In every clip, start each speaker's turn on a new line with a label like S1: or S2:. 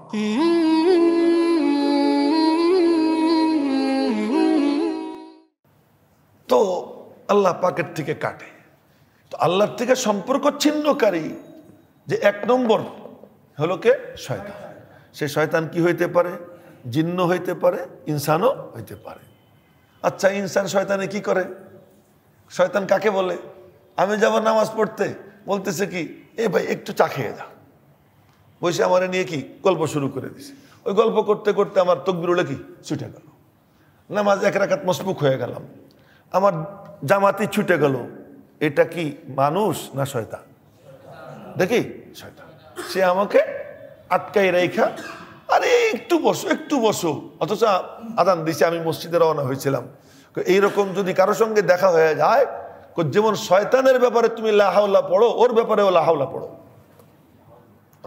S1: তো আল্লাহ পাকের থেকে কাটে। তো আল্লাহর থেকে সম্পর্ক ছিন্নকারী যে এক নম্বর হলো কে? শয়তান। সে শয়তান কি হইতে পারে? জিন্ন হইতে পারে, ইনসানও হইতে পারে। আচ্ছা, ইনসান শয়তানে কি করে? শয়তান কাকে বলে? আমি যাব নামাজ পড়তে, বলতেছে কি, এ ভাই একটু চা খেয়ে যা। বসে আমার নিয়ে কি গল্প শুরু করে দিছে। ওই গল্প করতে করতে আমার তকবিরুলে কি ছুটে গেল, নামাজ এক রাকাত মসবুক হয়ে গেলাম, আমার জামাতি ছুটে গেল। এটা কি মানুষ না শয়তান? দেখি শয়তান। সে আমাকে আটকাই রেখা, আরে একটু বসো একটু বসো, অথচ আজান দিছে, আমি মসজিদে রওনা হয়েছিলাম। এইরকম যদি কারো সঙ্গে দেখা হয়ে যায়, যেমন শয়তানের ব্যাপারে তুমি লা হাওলা পড়ো, ওর ব্যাপারেও লা হাওলা পড়ো,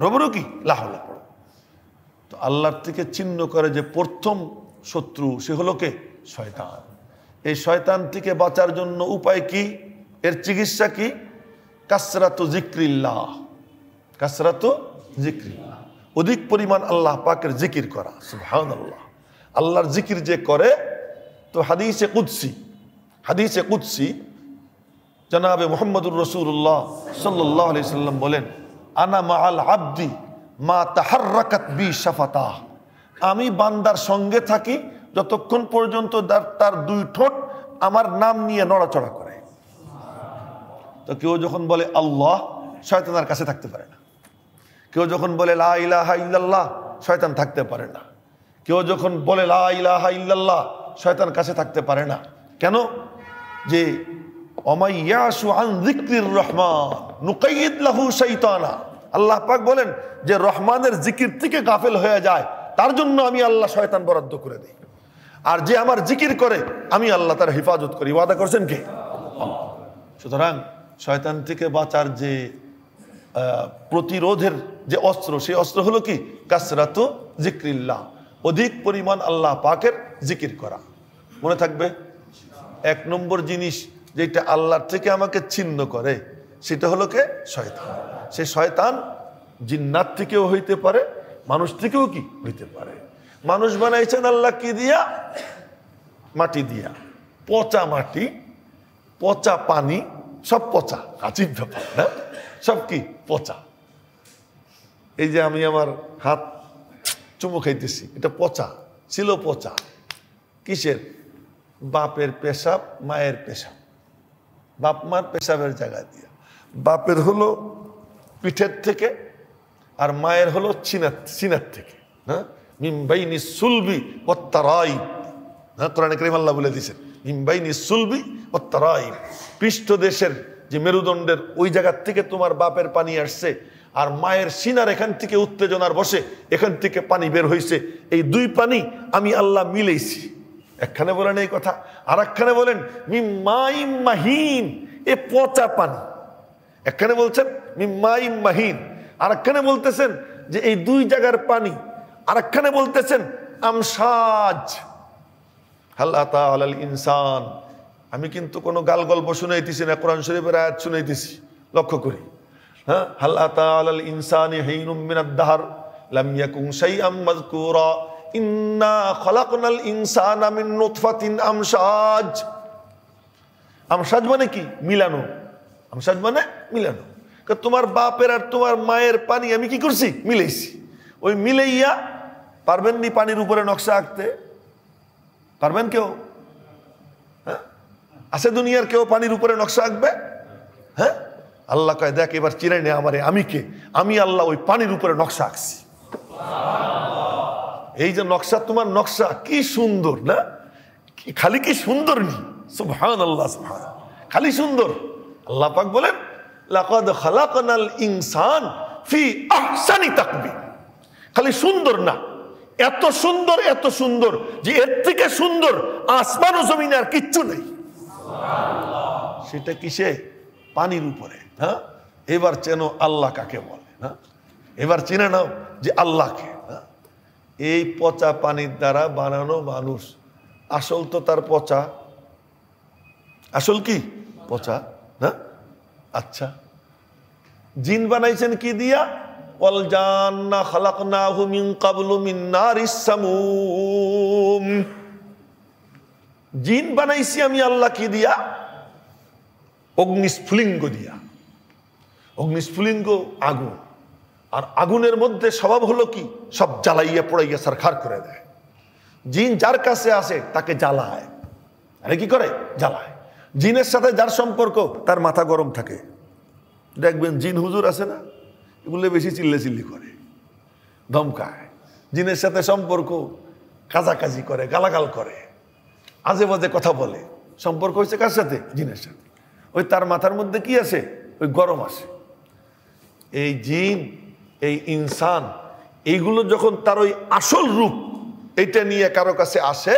S1: রবরও কি লা হাওলা পড়ো। তো আল্লাহর থেকে চিহ্ন করে যে প্রথম শত্রু, সে হলো কে? শয়তান। এই শয়তান থেকে বাঁচার জন্য উপায় কি? এর চিকিৎসা কি? কাসরাতু যিকরিল্লাহ। কাসরাতু যিকরিল্লাহ, অধিক পরিমাণ আল্লাহ পাকের জিকির করা। সুবহানাল্লাহ। আল্লাহর জিকির যে করে, তো হাদিসে কুদসি জনাবে মুহাম্মদুর রাসূলুল্লাহ সাল্লাল্লাহু আলাইহি সাল্লাম বলেন, আনা মাআল আবদি মা তাহাররাকাত বি শাফাতাহ। আমি বান্দার সঙ্গে থাকি যতক্ষণ পর্যন্ত তার দুই ঠোঁট আমার নাম নিয়ে নড়াচড়া করে। তো কেউ যখন বলে আল্লাহ, শয়তানের কাছে থাকতে পারে না। কেউ যখন বলে লা ইলাহা ইল্লাল্লাহ, শয়তান থাকতে পারে না। কেউ যখন বলে লা ইলাহা ইল্লাল্লাহ, শয়তান কাছে থাকতে পারে না। কেন? যে অমাইয়াশু আন যিকরির রহমান নুকাইয়িদ লাহু শাইতানা। আল্লাহ পাক বলেন যে রহমানের জিকির থেকে গাফেল হয়ে যায়, তার জন্য আমি আল্লাহ শয়তান বরাদ্দ করে দিই। আর যে আমার জিকির করে, আমি আল্লাহ তার হেফাজত করি। ওয়াদা করছেন কে? সুতরাং শয়তান থেকে বাঁচার যে প্রতিরোধের যে অস্ত্র, সেই অস্ত্র হলো কি? কাসরাতু যিকরিল্লাহ, অধিক পরিমাণ আল্লাহ পাকের জিকির করা। মনে থাকবে, এক নম্বর জিনিস যেটা আল্লাহর থেকে আমাকে ছিন্ন করে, সেটা হলো কে? শয়তান। সে শয়তান জিন্নাত থেকেও হইতে পারে, মানুষ থেকেও কি হইতে পারে। মানুষ বানাইছেন আল্লাহ কি দিয়া? মাটি দিয়া। পচা মাটি, পচা পানি, সব পচা। আজীব ব্যাপার না? সব কি পচা। এই যে আমি আমার হাত চুমু খাইতেছি, এটা পচা ছিল। পচা কিসের? বাপের পেশাব, মায়ের পেশাব। বাপ মার পেশাবের জায়গা দিয়া। বাপের হলো পিঠের থেকে, আর মায়ের হলো সিনার থেকে। হ্যাঁ, মিন বাইনি সুলবি ওয়াত তারাইব। হ্যাঁ, কোরআনে কারীম আল্লাহ বলে দিয়েছেন মিন বাইনি সুলবি ওয়াত তারাইব। পৃষ্ঠদেশের যে মেরুদণ্ডের ওই জায়গার থেকে তোমার বাপের পানি আসছে, আর মায়ের সিনার এখান থেকে উত্তেজনার বসে এখান থেকে পানি বের হয়েছে। এই দুই পানি আমি আল্লাহ মিলেইছি। একখানে বলেন এই কথা, আর একখানে বলেন মিন মাইম মাহিন, এ পচা পানি। একখানে বলছেন মিন মাইম মাহিন, আর একখানে বলতেছেন যে এই দুই জায়গার পানি, আর একখানে বলতেছেন আমসাজ। হাল আতা আলাল ইনসান। আমি কিন্তু কোনো গাল গল্প শুনাইতেছি না, কোরআন শরীফের আয়াত শুনাইতেছি, লক্ষ্য করি। হ্যাঁ, হাল আতা আলাল ইনসানি হিনুম মিনাদ দাহর লাম ইয়াকুন শাইআম মাযকুরা ইন্না খলাকনাল ইনসানা মিন নুতফাতিন আমসাজ। আমসাজ মানে কি? মিলানো। আমসাজ মানে মিলানো। তোমার বাপের আর তোমার মায়ের পানি আমি কি করছি? মিলাইছি। ওই মিলাইয়া পারবেন নি পানির উপরে নকশা আঁকতে? পারবেন কেউ? হ্যাঁ, আছে দুনিয়ার কেউ পানির উপরে নকশা আঁকবে? হ্যাঁ, আল্লাহ কয় দেখ এবার চিরাই নে আমারে, আমি কে? আমি আল্লাহ ওই পানির উপরে নকশা আঁকছি। এই যে নকশা, তোমার নকশা কি সুন্দর না? খালি কি সুন্দর নি? সুবহানাল্লাহ, সুবহানাল্লাহ, খালি সুন্দর। আল্লাহ পাক বলেন লাকাদ খালাকনাল ইনসান ফি আহসানি তাকবীর। খালি সুন্দর না, এত সুন্দর, এত সুন্দর যে এর থেকে সুন্দর আসমান ও জমিনে আর কিচ্ছু নেই। সেটা কিসে? পানির উপরে। হ্যাঁ, এবার চেনো আল্লাহ কাকে বলে। হ্যাঁ, এবার চিনে নাও যে আল্লাহকে। এই পচা পানির দ্বারা বানানো মানুষ, আসল তো তার পচা। আসল কি? পচা না? আচ্ছা, জিন বানাইছেন কি দিয়া? ওয়াল জান্না খালাকনাহু মিন ক্বাবলু মিন নারিস সামুম। জিন বানাইছি আমি আল্লাহ কি দিয়া? অগ্নিস্ফুলিঙ্গ দিয়া। অগ্নিস্ফুলিঙ্গ আগুন, আর আগুনের মধ্যে স্বভাব হলো কি? সব জ্বালাইয়া পোড়াইয়া সারখার করে দেয়। জিন যার কাছে আসে তাকে জ্বালায়। আরে কি করে? জ্বালায়। জিনের সাথে যার সম্পর্ক তার মাথা গরম থাকে। দেখবেন জিন হুজুর আছে না, এগুলো বেশি চিল্লি করে, ধমকায়। জিনের সাথে সম্পর্ক কাজাকাজি করে, গালাগাল করে, আজে বাজে কথা বলে। সম্পর্ক হয়েছে কার সাথে? জিনের সাথে। ওই তার মাথার মধ্যে কি আছে? ওই গরম আসে। এই জিন, এই ইনসান, এইগুলো যখন তার ওই আসল রূপ এইটা নিয়ে কারো কাছে আসে,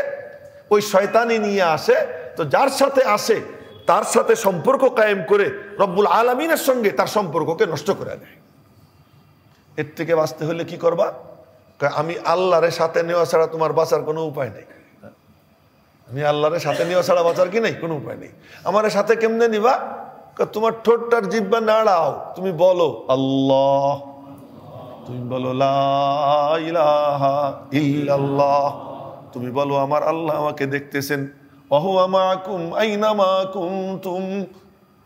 S1: ওই শয়তানি নিয়ে আসে, তো যার সাথে আসে তার সাথে সম্পর্ক কায়েম করে রব্বুল আলামিনের সঙ্গে তার সম্পর্ককে নষ্ট করে দেয়। এর থেকে বাঁচতে হলে কি করবা? আমি আল্লাহরে সাথে নেওয়া ছাড়া তোমার বাঁচার কোনো উপায় নেই। আমি আল্লাহরে সাথে নেওয়া ছাড়া বাঁচার কি নেই? কোনো উপায় নেই। আমার সাথে কেমনে নিবা? তোমার ঠোঁটটার জিহ্বা নাড়াও, তুমি বলো আল্লাহ, তুমি বলো লা ইলাহা ইল্লাল্লাহ, তুমি বলো আমার আল্লাহ আমাকে দেখতেছেন, ওয়া হুয়া মাআকুম আইনামা কুনতুম,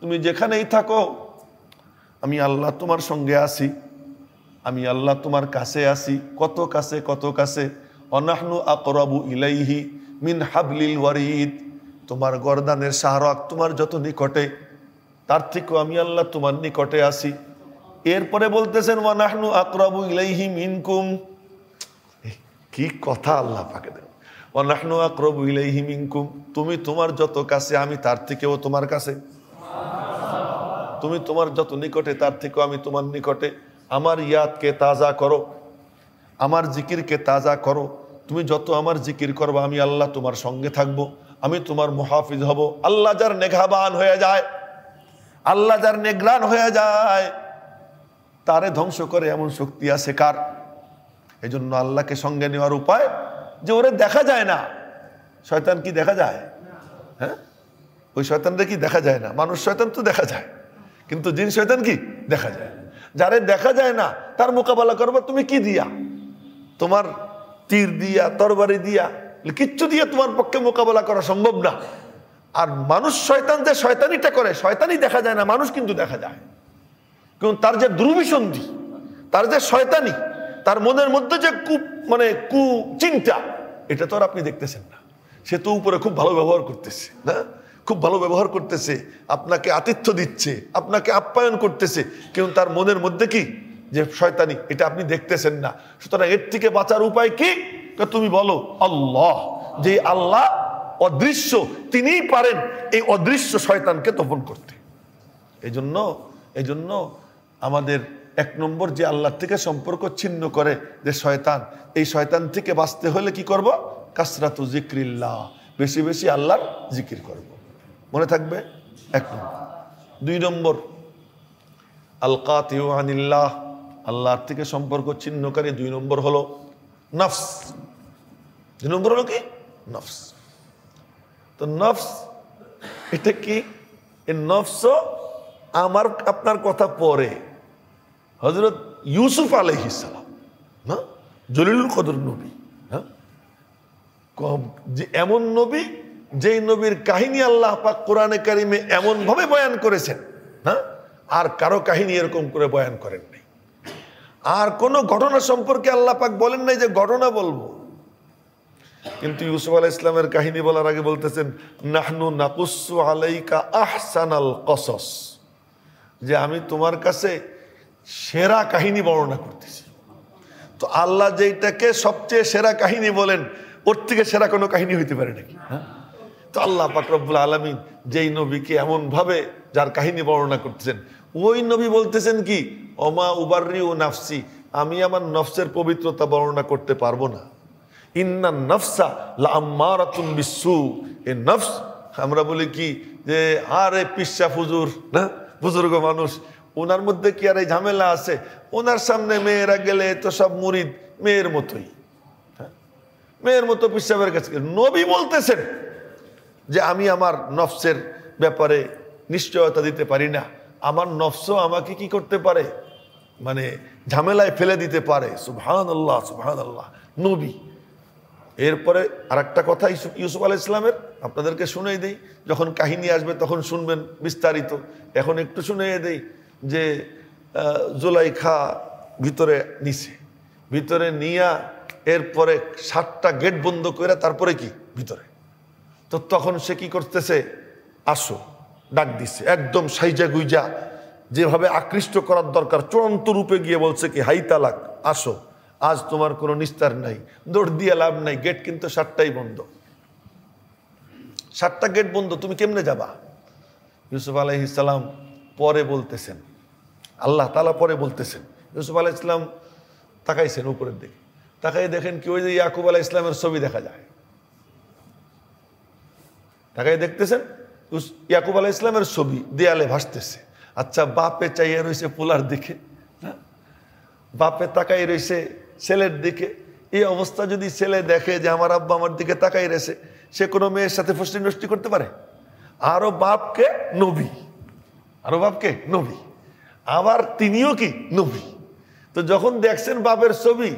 S1: তুমি যেখানেই থাকো আমি আল্লাহ তোমার সঙ্গে আছি, আমি আল্লাহ তোমার কাছে আছি। কত কাছে? কত কাছে? অনাহনু আকরাবু ইলাইহি মিন হাবলিল ওয়ারিদ, তোমার গর্দানের শাহরাগ তোমার যত নিকটে, তার থেকেও আমি আল্লাহ তোমার নিকটে আছি। এরপরে বলতেছেন ওয়ানাহনু আকরাবু ইলাইহি মিনকুম। কি কথা আল্লাহ পাকে দেন! ওয়ানাহনু আকরাবু ইলাইহি মিনকুম, তুমি তোমার যত কাছে আমি তার থেকেও তোমার কাছে, তুমি তোমার যত নিকটে তার থেকেও আমি তোমার নিকটে। আমার ইয়াদকে তাজা করো, আমার জিকিরকে তাজা করো। তুমি যত আমার জিকির করবা আমি আল্লাহ তোমার সঙ্গে থাকবো, আমি তোমার মুহাফিজ হব। আল্লাহ যার নেঘাবান হয়ে যায়, আল্লাহ যার নেগ্রান হয়ে যায়, তারে ধ্বংস করে এমন শক্তি আছে কার? এই জন্য আল্লাহকে সঙ্গে নেওয়ার উপায় যে ওরে দেখা যায় না। শয়তান কি দেখা যায়? হ্যাঁ, ওই শয়তানটা কি দেখা যায় না? মানুষ শয়তান তো দেখা যায়, কিন্তু জিন শয়তান কি দেখা যায়? যারে দেখা যায় না তার মোকাবেলা করবা তুমি কি দিয়া? তোমার তীর দিয়া, তরবারি দিয়া, কিচ্ছু দিয়ে তোমার পক্ষে মোকাবেলা করা সম্ভব না। আর মানুষ শয়তান যে শয়তানিটা করে, শয়তানি দেখা যায় না, মানুষ কিন্তু দেখা যায়। কারণ তার যে দুর্বিসন্ধি, তার যে শয়তানি, তার মনের মধ্যে যে কু চিন্তা, এটা তো আর আপনি দেখতেছেন না। সে তো উপরে খুব ভালো ব্যবহার করতেছে, না? খুব ভালো ব্যবহার করতেছে, আপনাকে আতিথ্য দিচ্ছে, আপনাকে আপ্যায়ন করতেছে, কিন্তু তার মনের মধ্যে কি যে শয়তানি, এটা আপনি দেখতেছেন না। সুতরাং এর থেকে বাঁচার উপায় কি? তুমি বলো আল্লাহ, যে আল্লাহ অদৃশ্য, তিনিই পারেন এই অদৃশ্য শয়তানকে দমন করতে। এই জন্য আমাদের এক নম্বর যে আল্লাহর থেকে সম্পর্ক ছিন্ন করে যে শয়তান, এই শয়তান থেকে বাঁচতে হলে কি করব? কাসরাতু যিকরিল্লাহ, বেশি বেশি আল্লাহর জিকির করব। মনে থাকবে? এক নম্বর। দুই নম্বর আল কাতিউ আনিল্লাহ, আল্লাহর থেকে সম্পর্ক ছিন্নকারী দুই নম্বর হলো নফস। দুই নম্বর হলো কি? নফস। তো নফস এটা কি? এই নফস আমার আপনার কথা পরে হযরত ইউসুফ আলাইহিস সালাম, না, জলিলুল কদর নবী, যে এমন নবী, যেই নবীর কাহিনী আল্লাহ পাক কোরআনে কারিমে এমন ভাবে বয়ান করেছেন, হ্যাঁ, আর কারো কাহিনী এরকম করে বয়ান করেন নাই। আর কোন ঘটনা সম্পর্কে আল্লাহ পাক বলেন নাই যে ঘটনা বলবো। কিন্তু ইউসুফ আলাইহিস সালামের কাহিনী বলার আগে বলতেছেন নাহনু নাকুসু আলাইকা আহসানাল কসস, যে আমি তোমার কাছে সেরা কাহিনী বর্ণনা করতেছি। তো আল্লাহ যেটাকে সবচেয়ে সেরা কাহিনী বলেন, ওর থেকে সেরা কোনো কাহিনী হইতে পারে নাকি? হ্যাঁ, তো আল্লাহ পাক রব্বুল আলামিন যেই নবীকে এমন ভাবে যার কাহিনী বর্ণনা করতেছেন, ওই নবী বলতেছেন কি, ওমা উবাররিউ নাফসি, আমি আমার নফসের পবিত্রতা বর্ণনা করতে পারবো না। ইন্নান নফসা লাআম্মারাতুন বিসসু, এই নফস, আমরা বলি কি যে আরে পিসা ফুজুর, না, বুজুর্গ মানুষ, ওনার মধ্যে কি আর এই ঝামেলা আছে? ওনার সামনে মেয়েরা গেলে তো সব মুরিদ মেয়ের মতোই, মেয়ের মতো পিসাবের কাছে। নবী বলতেছেন যে আমি আমার নফসের ব্যাপারে নিশ্চয়তা দিতে পারি না, আমার নফসও আমাকে কি করতে পারে? মানে ঝামেলায় ফেলে দিতে পারে। সুবহানাল্লাহ, সুবহানাল্লাহ, নবী। এরপরে আরেকটা কথা ইউসুফ আলাইহিস সালামের আপনাদেরকে শুনিয়ে দেই, যখন কাহিনী আসবে তখন শুনবেন বিস্তারিত। এখন একটু শুনিয়ে দেই যে জুলাইখা ভিতরে নিছে, ভিতরে নিয়া এরপরে 7টা গেট বন্ধ করে তারপরে কি ভিতরে। তো তখন সে কি করতেছে, আসো ডাক দিছে, একদম সাইজা গুইজা, যেভাবে আকৃষ্ট করার দরকার চূড়ান্ত রূপে গিয়ে বলছে কি, হাই তালাক, আসো, আজ তোমার কোনো নিস্তার নাই, দৌড় দিয়ে লাভ নাই, গেট কিন্তু 7টাই বন্ধ, 7টা গেট বন্ধ, তুমি কেমনে যাবা? ইউসুফ আলাইহিস সালাম পরে বলতেছেন, আল্লাহ তাআলা পরে বলতেছেন, ইউসুফ আলাইহিস সালাম তাকাইছেন উপরের দিকে, তাকাই দেখেন কি ওই যে ইয়াকুব আলাইহিস সালামের ছবি দেখা যায়, তাকাই দেখতেছেন ইয়াকুব আলাইহিস সালামের ছবি দেয়ালে ভাসতেছে। আচ্ছা, বাপে চাইয়া রয়েছে পোলার দিকে, বাপে তাকাই রয়েছে ছেলের দিকে। এই অবস্থা যদি ছেলে দেখে যে আমার আব্বা আমার দিকে তাকাই রয়েছে, সে কোনো মেয়ের সাথে ফষ্টি নষ্টি করতে পারে? আরো বাপকে নবী, আরো বাপকে নবী, আবার তিনিও কি নবী। তো যখন দেখছেন বাপের ছবি,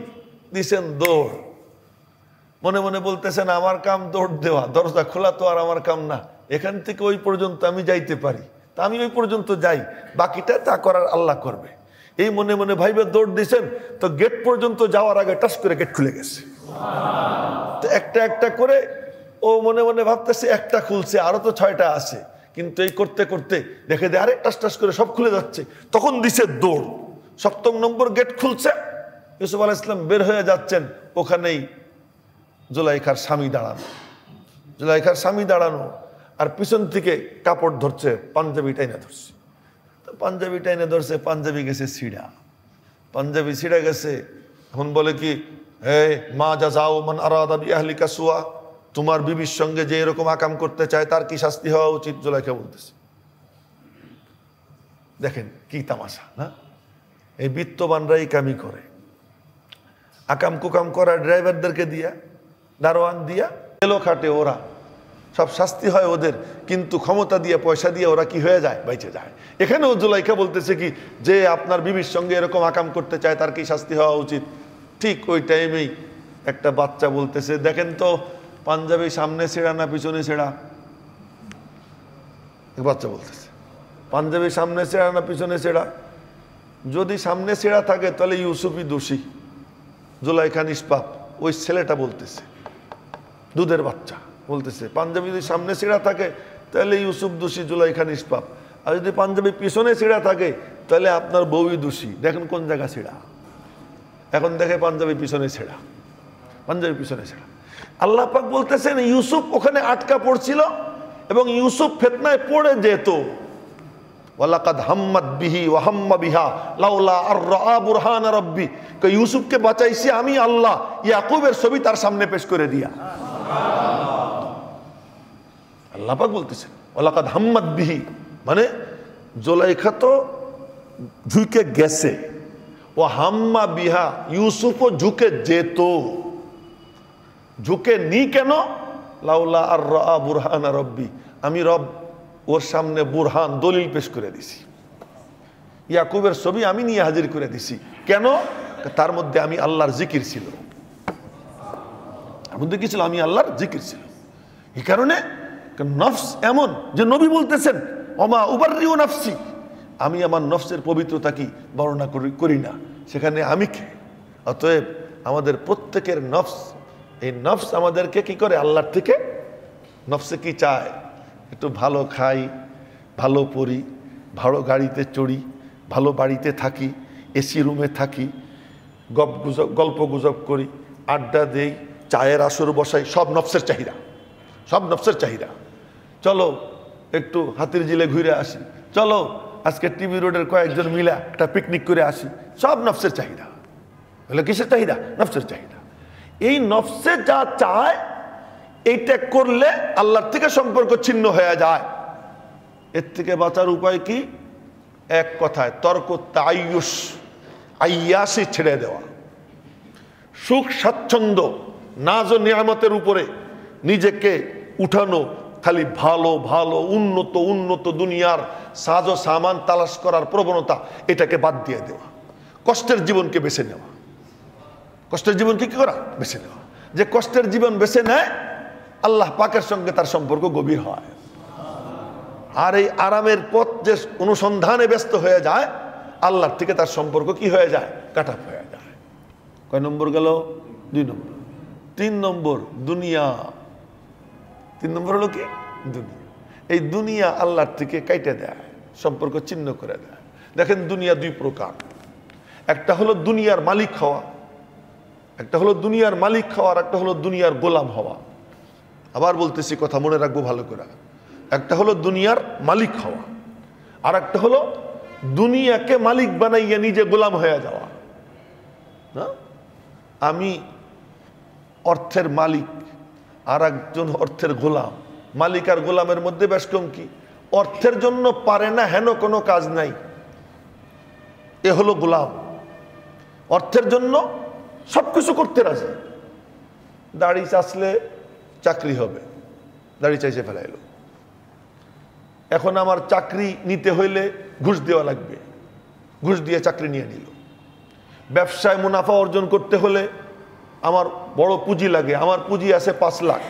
S1: দিছেন দৌড়, মনে মনে বলতেছেন আমার কাম দৌড় দেওয়া, দরজা খোলা তো আর আমার কাম না, এখান থেকে ওই পর্যন্ত আমি যাইতে পারি, তা আমি ওই পর্যন্ত যাই, বাকিটা তা করার আল্লাহ করবে। এই মনে মনে ভাইবে দৌড় দিয়েছেন, তো গেট পর্যন্ত যাওয়ার আগে টাস করে গেট খুলে গেছে। তো একটা একটা করে ও মনে মনে ভাবতেছে একটা খুলছে, আরো তো 6টা আছে, কিন্তু এই করতে করতে দেখে দেয় আরে টাস টাস করে সব খুলে যাচ্ছে, তখন দিছে দৌড়, 7ম নম্বর গেট খুলছে, ইউসুফ আলাইহিস সালাম বের হয়ে যাচ্ছেন, ওখানেই জুলাইখার স্বামী দাঁড়ানো, জুলাইখার স্বামী দাঁড়ানো, আর পিছন থেকে কাপড় ধরছে, পাঞ্জাবি টাইনা ধরছে, তো পাঞ্জাবি টাইনে ধরছে, পাঞ্জাবি গেছে ছিঁড়া, পাঞ্জাবি ছিঁড়া গেছে। এখন বলে কি, হে মা জাযাউ মান আরাদা বিআহলিকা সুয়া, তোমার বিবির সঙ্গে যে এরকম আকাম করতে চায় তার কি শাস্তি হওয়া উচিত? জুলাইখা বলতেছে। দেখেন কি তামাশা না, এই বিত্তবানরাই কামি করে, আকাম কুকাম করা ড্রাইভারদেরকে দিয়া, দারোয়ান দিয়া, এলো খাটে ওরা, সব শাস্তি হয় ওদের, কিন্তু ক্ষমতা দিয়ে পয়সা দিয়ে ওরা কি হয়ে যায়, বাইচে যায়। এখানেও জুলাইখা বলতেছে কি, যে আপনার বিবির সঙ্গে এরকম আকাম করতে চায় তার কি শাস্তি হওয়া উচিত? ঠিক ওই টাইমেই একটা বাচ্চা বলতেছে, দেখেন তো পাঞ্জাবি সামনে ছেঁড়া না পিছনে ছেঁড়া? বাচ্চা বলতেছে পাঞ্জাবি সামনে ছেঁড়া না পিছনে ছেঁড়া? যদি সামনে ছেঁড়া থাকে তাহলে ইউসুফই দোষী, জুলাইখা নিষ্পাপ। ওই ছেলেটা বলতেছে, দুধের বাচ্চা বলতেছে, পাঞ্জাবি যদি সামনে ছেঁড়া থাকে তাহলে ইউসুফ দোষী, জুলাইখা নিষ্পাপ। আর যদি পাঞ্জাবি পিছনে ছেঁড়া থাকে তাহলে আপনার বউই দোষী। দেখেন কোন জায়গা ছেঁড়া, এখন দেখে পাঞ্জাবি পিছনে ছেঁড়া, পাঞ্জাবি পিছনে ছেঁড়া। আল্লাহ পাক বলতেছেন ইউসুফ ওখানে আটকা পড়ছিল এবং ইউসুফ ফিতনায় পড়ে যেত। ওয়ালাকাদ হাম্মাত বিহি ওয়া হাম্মা বিহা লাউলা আর রাআ বুরহান রাব্বি, ইউসুফকে বাঁচাইছি আমি আল্লাহ, ইয়াকুবের ছবি তার সামনে পেশ করে দিয়া। আল্লাহ পাক বলতেছেন ওয়ালাকাদ হাম্মাত বিহি, মানে জুলাইখা তো ঝুঁকে গেছে, ও হাম্মা বিহা, ইউসুফও ঝুঁকে যেত। ঝুঁকে নি কেন? লাউলা আর রাআ বুরহান রাব্বি, আমি রব ওর সামনে বুরহান দলিল পেশ করে দিছি, ইয়াকুবের ছবি আমি নিয়ে হাজির করে দিছি। কেন? তার মধ্যে আমি আল্লাহর জিকির ছিল, তার মধ্যে কি ছিল? আমি আল্লাহর জিকির ছিল। এই কারণে নফস এমন যে নবী বলতেছেন ওমা উবাররিউ নাফসি, আমি আমার নফসের পবিত্রতা কি বর্ণনা করি না, সেখানে আমি কে? অতএব আমাদের প্রত্যেকের নফস, এই নফস আমাদেরকে কি করে? আল্লাহর থেকে নফসে কি চায়? একটু ভালো খাই, ভালো পড়ি, ভালো গাড়িতে চড়ি, ভালো বাড়িতে থাকি, এসি রুমে থাকি, গল্প গুজব করি, আড্ডা দেই, চায়ের আসর বসাই, সব নফসের চাহিদা, সব নফসের চাহিদা। চলো একটু হাতির ঝিলে ঘুরে আসি, চলো আজকে টিবি রোডের কয়েকজন মিলা একটা পিকনিক করে আসি, সব নফসের চাহিদা। বলে কিসের চাহিদা? নফসের চাহিদা। এই নফসে যা চায় এইটা করলে আল্লাহর থেকে সম্পর্ক ছিন্ন হয়ে যায়। এর থেকে বাঁচার উপায় কি? এক কথায় তর্ক তাইয়ুস, আইয়াসি ছেড়ে দেওয়া, সুখ স্বাচ্ছন্দ্য নাজ ও নিয়ামতের উপরে নিজেকে উঠানো, খালি ভালো ভালো উন্নত উন্নত দুনিয়ার সাজ ও সামান তালাশ করার প্রবণতা, এটাকে বাদ দিয়ে দেওয়া। কষ্টের জীবনকে বেছে নেওয়া। কষ্টের জীবনকে কি করা? বেছে নেওয়া। যে কষ্টের জীবন বেছে নেয় আল্লাহ পাকের সঙ্গে তার সম্পর্ক গভীর হয়। আর এই আরামের পথ যে অনুসন্ধানে ব্যস্ত হয়ে যায় আল্লাহর থেকে তার সম্পর্ক কি হয়ে যায়? কাট অফ হয়ে যায়। কয় নম্বর গেল? 2 নম্বর। 3 নম্বর দুনিয়া। 3 নম্বর হলো কি? দুনিয়া। এই দুনিয়া আল্লাহর থেকে কাইটে দেয়, সম্পর্ক ছিন্ন করে দেয়। দেখেন দুনিয়া 2 প্রকার। একটা হলো দুনিয়ার মালিক হওয়া, একটা হলো দুনিয়ার মালিক হওয়া, আর একটা হলো দুনিয়ার গোলাম হওয়া। আবার বলতেছি, কথা মনে রাখবো ভালো করে। একটা হলো দুনিয়ার মালিক হওয়া, আর একটা হলো দুনিয়াকে মালিক বানাইয়া নিজে গোলাম হয়ে যাওয়া। না, আমি অর্থের মালিক আর একজন অর্থের গোলাম। মালিক আর গোলামের মধ্যে বেশ কম কি? অর্থের জন্য পারে না হেন কোনো কাজ নাই, এ হলো গোলাম। অর্থের জন্য সবকিছু করতে রাজি। দাড়ি চাচলে চাকরি হবে, দাড়ি চাইছে ফেলাইলো। এখন আমার চাকরি নিতে হইলে ঘুষ দেওয়া লাগবে, ঘুষ দিয়ে চাকরি নিয়ে নিল। ব্যবসায় মুনাফা অর্জন করতে হলে আমার বড় পুঁজি লাগে, আমার পুঁজি আছে 5 লাখ,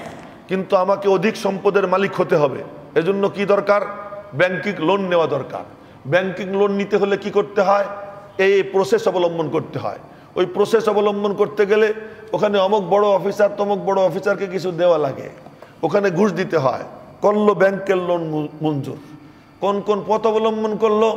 S1: কিন্তু আমাকে অধিক সম্পদের মালিক হতে হবে। এজন্য কি দরকার? ব্যাংকিং লোন নেওয়া দরকার। ব্যাংকিং লোন নিতে হলে কি করতে হয়? এই প্রসেস অবলম্বন করতে হয়। ওই প্রসেস অবলম্বন করতে গেলে ওখানে অমুক বড় অফিসার তমুক বড় অফিসারকে কিছু দেওয়া লাগে, ওখানে ঘুষ দিতে হয়। করলো ব্যাংকের লোন মঞ্জুর, কোন কোন পথ অবলম্বন করলো?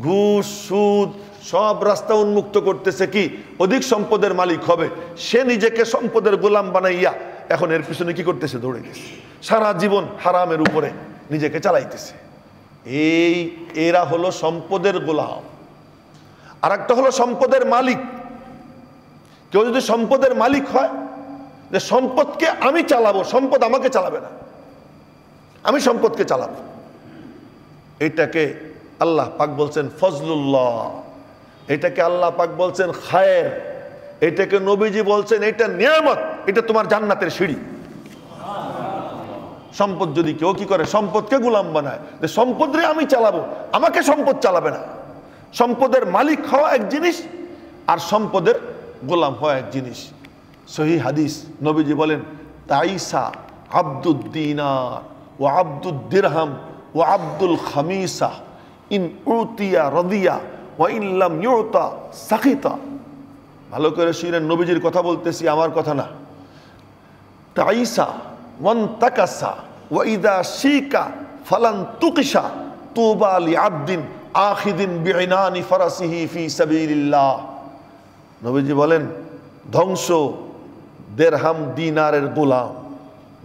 S1: ঘুষ, সুদ, সব রাস্তা উন্মুক্ত করতেছে কি? অধিক সম্পদের মালিক হবে। সে নিজেকে সম্পদের গোলাম বানাইয়া এখন এর পিছনে কি করতেছে? দৌড়ে গেছে। সারা জীবন হারামের উপরে নিজেকে চালাইতেছে। এরা হলো সম্পদের গোলাম। আর একটা হলো সম্পদের মালিক। কেউ যদি সম্পদের মালিক হয়, যে সম্পদকে আমি চালাবো, সম্পদ আমাকে চালাবে না, আমি সম্পদকে চালাবো, এটাকে আল্লাহ পাক বলছেন ফজলুল্লাহ, এটাকে আল্লাহ পাক বলছেন খায়ের, এটাকে নবীজি বলছেন এটা নিয়ামত, এটা তোমার জান্নাতের সিঁড়ি। সম্পদ যদি কেউ কি করে? সম্পদকে গোলাম বানায়, যে সম্পদ রে আমি চালাবো, আমাকে সম্পদ চালাবে না। সম্পদের মালিক হওয়া এক জিনিস, আর সম্পদের গোলাম হওয়া এক জিনিস। সহিহ হাদিস, নবীজি বলেন তাইসা আব্দুদ দিনার ও আব্দুদ দিরহাম ও আব্দুল খামিসা ইন উতিয়া রদিয়া ও ইল্লাম ইউতা সাকিতা। ভালো করে শুনেন, নবীজির কথা বলতেছি, আমার কথা না। তাইসা ওয়ান তাকাসা ওয়া ইদা শিকা ফালান তুকিসা তুবা লি আবদিন আখিদিন বিইনানি ফারাসিহি ফি সাবিলিল্লাহ। নবীজি বলেন ধ্বংস দেরহাম দিনারের গোলাম,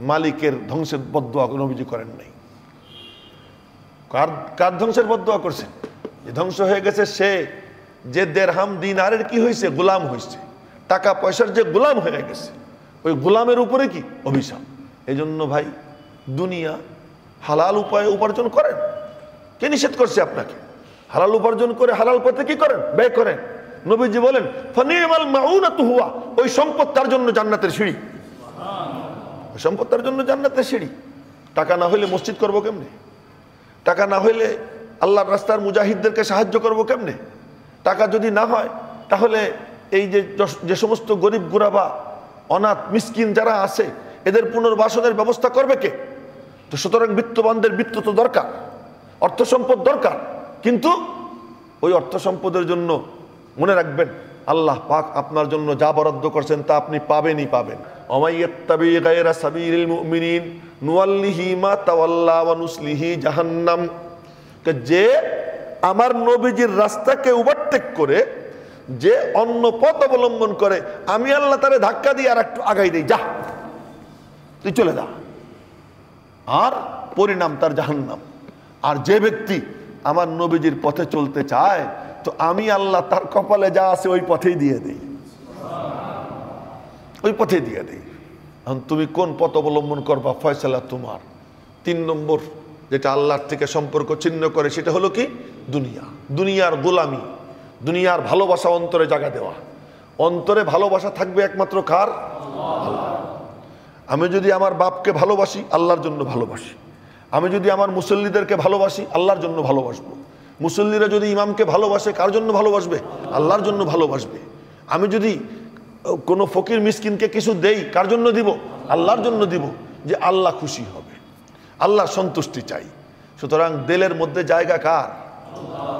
S1: মালিকের ধ্বংসের বদদুয়া নবীজি করেন নাই। কার ধ্বংসের বদদুয়া করছেন? যে ধ্বংস হয়ে গেছে সে যে দেরহাম দিনারের কি হয়েছে? গোলাম হয়েছে। টাকা পয়সার যে গোলাম হয়ে গেছে, ওই গোলামের উপরে কি অভিশাপ। এই জন্য ভাই, দুনিয়া হালাল উপায়ে উপার্জন করেন। কে নিষেধ করছে আপনাকে? হালাল উপার্জন করে হালাল পথে কি করেন? ব্যয় করেন। নবীজি বলেন ফানিমাল মাউনাতু হুয়া, ওই সম্পদ তার জন্য জান্নাতের সিঁড়ি। ওই সম্পদ তার জন্য জান্নাতের সিঁড়ি। টাকা না হইলে মসজিদ করবো কেমনে? টাকা না হইলে আল্লাহর রাস্তার মুজাহিদদেরকে সাহায্য করবো কেমনে? টাকা যদি না হয় তাহলে এই যে সমস্ত গরিব গুরাবা, অনাথ, মিসকিন যারা আছে, এদের পুনর্বাসনের ব্যবস্থা করবে কে? তো সুতরাং বিত্তবানদের বিত্ত তো দরকার, অর্থ সম্পদ দরকার, কিন্তু ওই অর্থ সম্পদের জন্য মনে রাখবেন আল্লাহ পাক আপনার জন্য যা বরাদ্দ করছেন তা আপনি পাবেনই পাবেন। ওমাইয়াত্তাবি গায়রা সাবিলিল মুমিনিন নুওয়াল্লিহি মা তাওয়াল্লা ওয়া নুসলিহি জাহান্নাম। যে আমার নবীজির রাস্তাকে ওভারটেক করে, যে অন্য পথ অবলম্বন করে, আমি আল্লাহ তারে ধাক্কা দিয়ে আর একটু আগাই দেই, যা তুই চলে যা, আর পরিণাম তার জাহান্নাম। আর যে ব্যক্তি আমার নবীজির পথে চলতে চায়, তো আমি আল্লাহ তার কপালে যা আছে ওই পথেই দিয়ে দেই, ওই পথে দিয়ে দেই। এখন তুমি কোন পথ অবলম্বন করবা, ফয়সালা তোমার। 3 নম্বর যেটা আল্লাহর থেকে সম্পর্ক ছিন্ন করে, সেটা হলো কি? দুনিয়া, দুনিয়ার গোলামি, দুনিয়ার ভালোবাসা অন্তরে জায়গা দেওয়া। অন্তরে ভালোবাসা থাকবে একমাত্র কার? আল্লাহ। আমি যদি আমার বাপকে ভালোবাসি, আল্লাহর জন্য ভালোবাসি। আমি যদি আমার মুসল্লিদেরকে ভালোবাসি, আল্লাহর জন্য ভালোবাসবো। মুসল্লিরা যদি ইমামকে ভালোবাসে, কার জন্য ভালোবাসবে? আল্লাহর জন্য ভালোবাসবে। আমি যদি কোনো ফকির মিসকিনকে কিছু দেই, কার জন্য দিব? আল্লাহর জন্য দিব, যে আল্লাহ খুশি হবে, আল্লাহ সন্তুষ্টি চাই। সুতরাং দিলের মধ্যে জায়গা কার?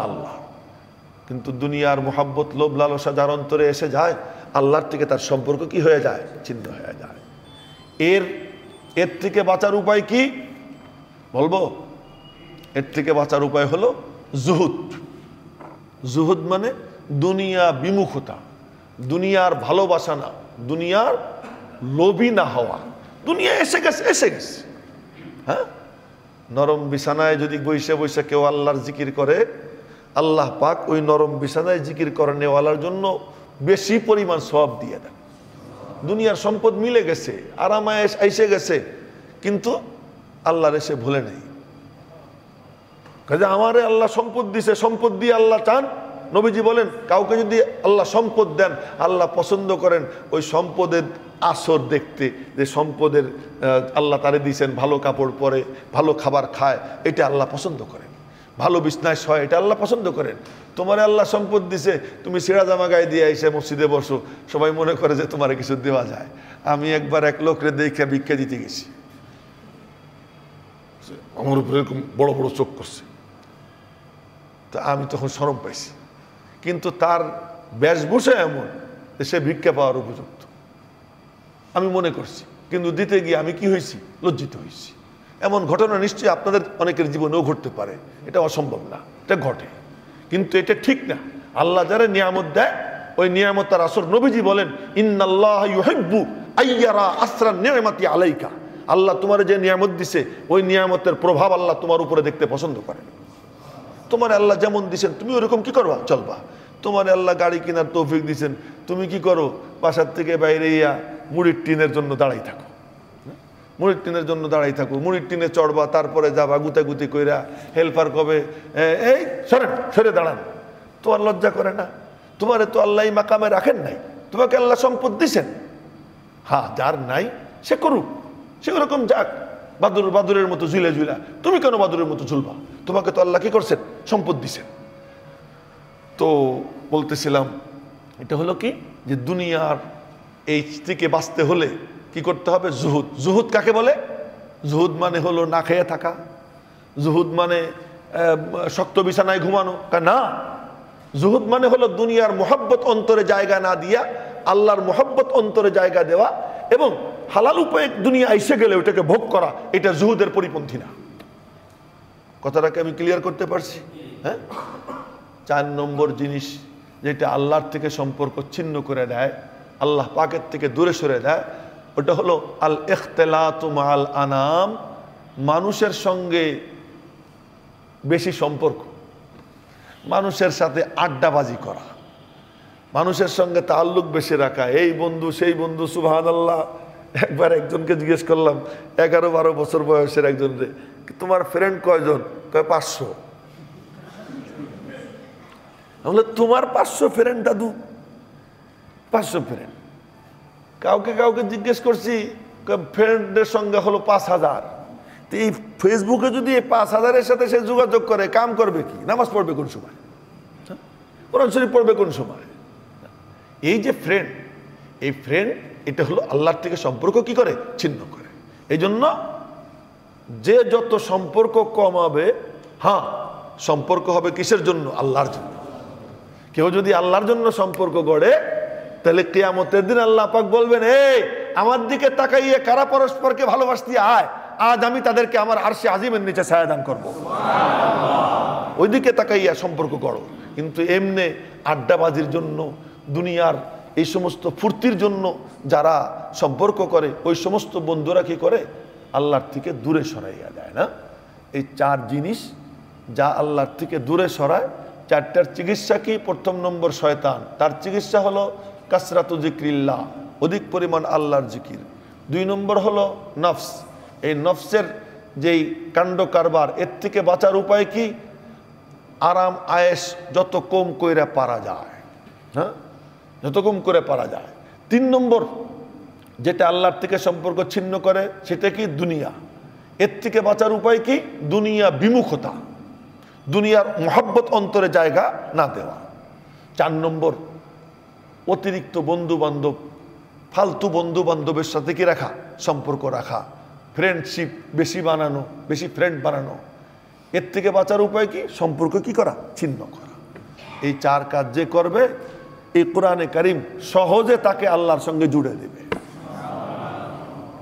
S1: আল্লাহ। কিন্তু দুনিয়ার মোহাব্বত, লোভ, লালসা যার অন্তরে এসে যায়, আল্লাহর থেকে তার সম্পর্ক কি হয়ে যায়? ছিন্ন হয়ে যায়। এর থেকে বাঁচার উপায় কি বলবো? এর থেকে বাঁচার উপায় হলো জুহুদ। জুহুদ মানে দুনিয়া বিমুখতা, দুনিয়ার ভালোবাসা না, দুনিয়ার লোভী না হওয়া। দুনিয়া এসে গেছে, এসে গেছে। হ্যাঁ, নরম বিছানায় যদি বসে বসে কেউ আল্লাহর জিকির করে, আল্লাহ পাক ওই নরম বিছানায় জিকির করে নেওয়ালার জন্য বেশি পরিমাণ সওয়াব দিয়ে দেন। দুনিয়ার সম্পদ মিলে গেছে, আরামায়েশ এসে গেছে, কিন্তু আল্লাহর এসে ভুলে নেই। কাজে আমারে আল্লাহ সম্পদ দিছে, সম্পদ দিয়ে আল্লাহ চান। নবীজি বলেন, কাউকে যদি আল্লাহ সম্পদ দেন, আল্লাহ পছন্দ করেন ওই সম্পদের আসর দেখতে, যে সম্পদের আল্লাহ তারে দিয়েছেন, ভালো কাপড় পরে, ভালো খাবার খায়, এটা আল্লাহ পছন্দ করেন। ভালো বিছনায় শয়, এটা আল্লাহ পছন্দ করেন। তোমার আল্লাহ সম্পদ দিছে, তুমি ছেঁড়া জামা গায়ে দিয়ে এসে মসজিদে বসো, সবাই মনে করে যে তোমার কিছু দেওয়া যায়। আমি একবার এক লোকরে দেখে ভিক্ষা দিতে গেছি, আমার উপরে এরকম বড় বড় চোখ করছে, তা আমি তখন শরম পাইছি। কিন্তু তার বেশভূষা এমন যে সে ভিক্ষা পাওয়ার উপযুক্ত আমি মনে করছি, কিন্তু দিতে গিয়ে আমি কি হয়েছি? লজ্জিত হয়েছি। এমন ঘটনা নিশ্চয়ই আপনাদের অনেকের জীবনেও ঘটতে পারে, এটা অসম্ভব না, এটা ঘটে, কিন্তু এটা ঠিক না। আল্লাহ যারা নিয়ামত দেয়, ওই নিয়ামত তার আসর। নবীজি বলেন, ইন্নাল্লাহ ইউহিব্বু আইয়ারা আসরান নিয়ামাতি আলাইকা। আল্লাহ তোমার যে নিয়ামত দিছে, ওই নিয়ামতের প্রভাব আল্লাহ তোমার উপরে দেখতে পছন্দ করেন। তোমার আল্লাহ যেমন দিছেন, তুমি ওরকম কি করবা? চলবা। তোমার আল্লাহ গাড়ি কেনার তৌফিক দিছেন, তুমি কি করো? বাসার থেকে বাইরে ইয়া মুড়ির টিনের জন্য দাঁড়াই থাকো, মুড়ির টিনের জন্য দাঁড়াই থাকো, মুড়ির টিনে চড়বা, তারপরে যাবা গুতাগুতি কইরা, হেল্পার কবে এই সরেন, সরে দাঁড়ান। তোমার লজ্জা করে না? তোমারে তো আল্লাহ মাকামে রাখেন নাই, তোমাকে আল্লাহ সম্পদ দিছেন। হ্যাঁ, যার নাই সে করুক, সে ওরকম যাক, বাদুরের মতো ঝুলে ঝুলা। তুমি কেন বাদুরের মতো ঝুলবা? তোমাকে তো আল্লাহ কি করছেন? সম্পদ দিছেন। তো বলতেছিলাম, এটা হলো কি, যে দুনিয়ার এই থেকে বাঁচতে হলে কি করতে হবে? জুহুদ। জুহুদ কাকে বলে? জুহুদ মানে হলো না খেয়ে থাকা, জুহুদ মানে শক্ত বিছানায় ঘুমানো না। জুহুদ মানে হলো দুনিয়ার মোহাব্বত অন্তরে জায়গা না দিয়া আল্লাহর মোহাব্বত অন্তরে জায়গা দেওয়া, এবং হালাল উপায়ে দুনিয়া এসে গেলে ওটাকে ভোগ করা। এটা জুহুদের পরিপন্থী না। কথাটাকে আমি ক্লিয়ার করতে পারছি? হ্যাঁ। 4 নম্বর জিনিস যেটা আল্লাহর থেকে সম্পর্ক ছিন্ন করে দেয়, আল্লাহ পাকের থেকে দূরে সরে দেয়, ওটা হলো আল ইখতিলাতু মাআল আনাম। মানুষের সঙ্গে বেশি সম্পর্ক, মানুষের সাথে আড্ডাবাজি করা, মানুষের সঙ্গে তাল্লুক বেশি রাখা, এই বন্ধু সেই বন্ধু। সুবহানাল্লাহ, একবার একজনকে জিজ্ঞেস করলাম, 11-12 বছর বয়সের একজনকে, তোমার ফ্রেন্ড কয়জন? কয় 500। বলে তোমার 500 ফ্রেন্ড দাদু? 500 ফ্রেন্ড? কাউকে কাউকে জিজ্ঞেস করছি, ফ্রেন্ডের সঙ্গে হলো 5000। তো এই ফেসবুকে যদি এই 5000-এর সাথে সে যোগাযোগ করে, কাম করবে কি? নামাজ পড়বে কোন সময়? কোরআন শরীফ পড়বে কোন সময়? এই যে ফ্রেন্ড, এই ফ্রেন্ড এটা হলো আল্লাহর থেকে সম্পর্ক কি করে? ছিন্ন করে। এই জন্য যে যত সম্পর্ক কমাবে, হ্যাঁ, সম্পর্ক হবে কিসের জন্য? আল্লাহর জন্য। কেউ যদি আল্লাহর জন্য সম্পর্ক গড়ে, তাহলে কিয়ামতের দিন আল্লাহ পাক বলবেন, এই আমার দিকে তাকাইয়ে কারা পরস্পরকে ভালোবাসতে আয়, আজ আমি তাদেরকে আমার আরশে আজিমের নিচে ছায়া দান করবো। ওইদিকে তাকাইয়া সম্পর্ক গড়ো। কিন্তু এমনি আড্ডাবাজির জন্য, দুনিয়ার এই সমস্ত ফুর্তির জন্য যারা সম্পর্ক করে, ওই সমস্ত বন্ধুরা কি করে? আল্লাহর থেকে দূরে সরাইয়া দেয় না। এই 4 জিনিস যা আল্লাহর থেকে দূরে সরায়, 4টার চিকিৎসা কি? প্রথম নম্বর শয়তান, তার চিকিৎসা হলো কাসরাতু যিকরিল্লাহ, অধিক পরিমাণ আল্লাহর জিকির। 2 নম্বর হলো নফস, এই নফসের যেই কাণ্ড কারবার, এর থেকে বাঁচার উপায় কি? আরাম আয়েশ যত কম কইরা পারা যায়, হ্যাঁ, যত কম করে পারা যায়। 3 নম্বর যেটা আল্লাহর থেকে সম্পর্ক ছিন্ন করে, সেটা কি? দুনিয়া। এর থেকে বাঁচার উপায় কি? দুনিয়া বিমুখতা। দুনিয়ার মহব্বত অন্তরে জায়গা না দেওয়া। 4 নম্বর, অতিরিক্ত বন্ধু বান্ধব, ফালতু বন্ধু বান্ধবের সাথে কি রাখা, সম্পর্ক রাখা, ফ্রেন্ডশিপ বেশি বানানো, বেশি ফ্রেন্ড বানানো। এর থেকে বাঁচার উপায় কি? সম্পর্ক কি করা, ছিন্ন করা। এই 4 কাজ যে করবে, এই কোরআনে কারীম সহজে তাকে আল্লাহর সঙ্গে জুড়ে দেবে।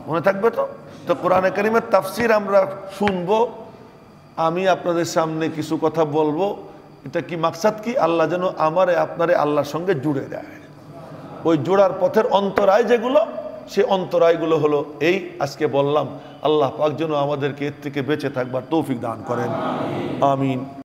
S1: মনে থাকবে তো? তো কোরআনে কারীমের তাফসীর আমরা শুনবো, আমি আপনাদের সামনে কিছু কথা বলবো। এটা কি মাকসাদ কি? আল্লাহ যেন আমারে আপনারে আল্লাহর সঙ্গে জুড়ে দেয়। ওই জোড়ার পথের অন্তরায় যেগুলো, সে অন্তরায়গুলো হলো এই আজকে বললাম। আল্লাহ পাক যেন আমাদেরকে এর থেকে বেঁচে থাকবার তৌফিক দান করেন। আমিন।